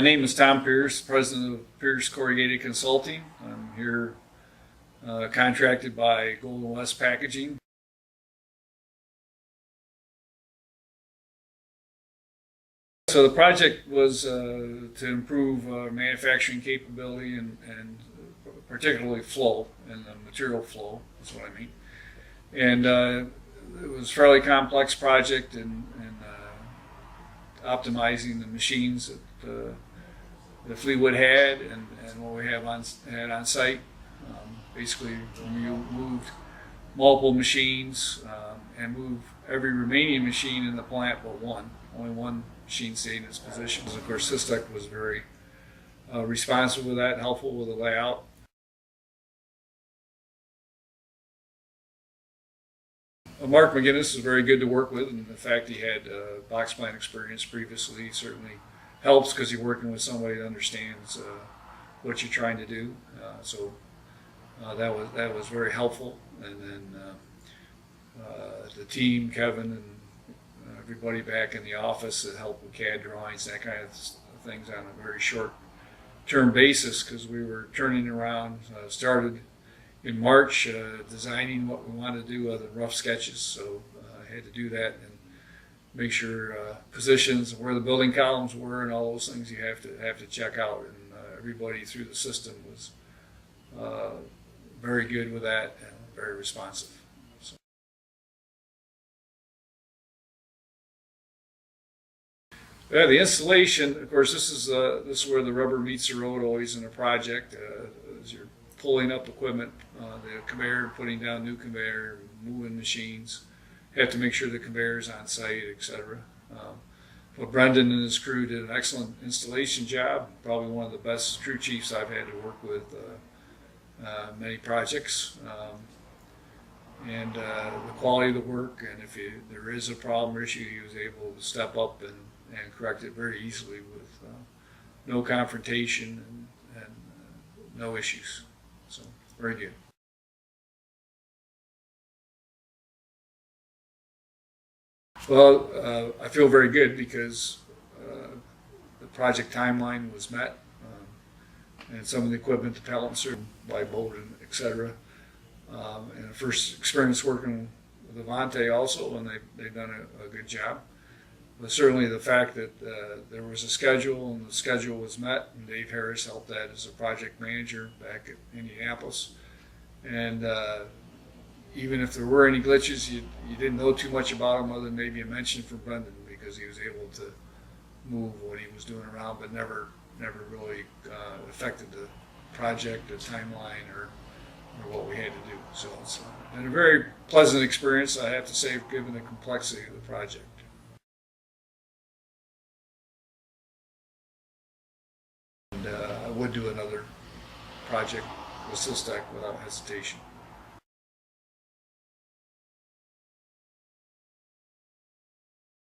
My name is Tom Pearce, president of Pearce Corrugated Consulting. I'm here contracted by Golden West Packaging. So the project was to improve manufacturing capability and particularly flow and the material flow is what I mean. And it was a fairly complex project and optimizing the machines that Fleetwood had and what we had on site. Basically, we moved multiple machines and moved every remaining machine in the plant but one. Only one machine stayed in its position. Of course, Systec was very responsive with that, helpful with the layout. Mark McGinnis is very good to work with, and the fact he had box plant experience previously certainly helps because you're working with somebody that understands what you're trying to do. So that was very helpful. And then the team, Kevin, and everybody back in the office that helped with CAD drawings, that kind of things on a very short-term basis because we were turning around. Started in March designing what we wanted to do other than rough sketches, so I had to do that and make sure positions where the building columns were and all those things you have to check out, and everybody through the system was very good with that and very responsive. So. Yeah, the installation, of course, this is where the rubber meets the road always in a project. As you're pulling up equipment, the conveyor, putting down new conveyor, moving machines. You have to make sure the conveyor is on site, etc. But Brendan and his crew did an excellent installation job. Probably one of the best crew chiefs I've had to work with many projects. And the quality of the work, and if there is a problem or issue, he was able to step up and correct it very easily with no confrontation and no issues. So, very good. Well, I feel very good because the project timeline was met, and some of the equipment, the pallets are by boat, and etc. And the first experience working with Avante also, and they've done a good job. But certainly the fact that there was a schedule and the schedule was met, and Dave Harris helped that as a project manager back at Indianapolis. And even if there were any glitches, you didn't know too much about them other than maybe a mention from Brendan because he was able to move what he was doing around, but never really affected the project, the timeline, or what we had to do. So it's been a very pleasant experience, I have to say, given the complexity of the project. And I would do another project with Systec without hesitation.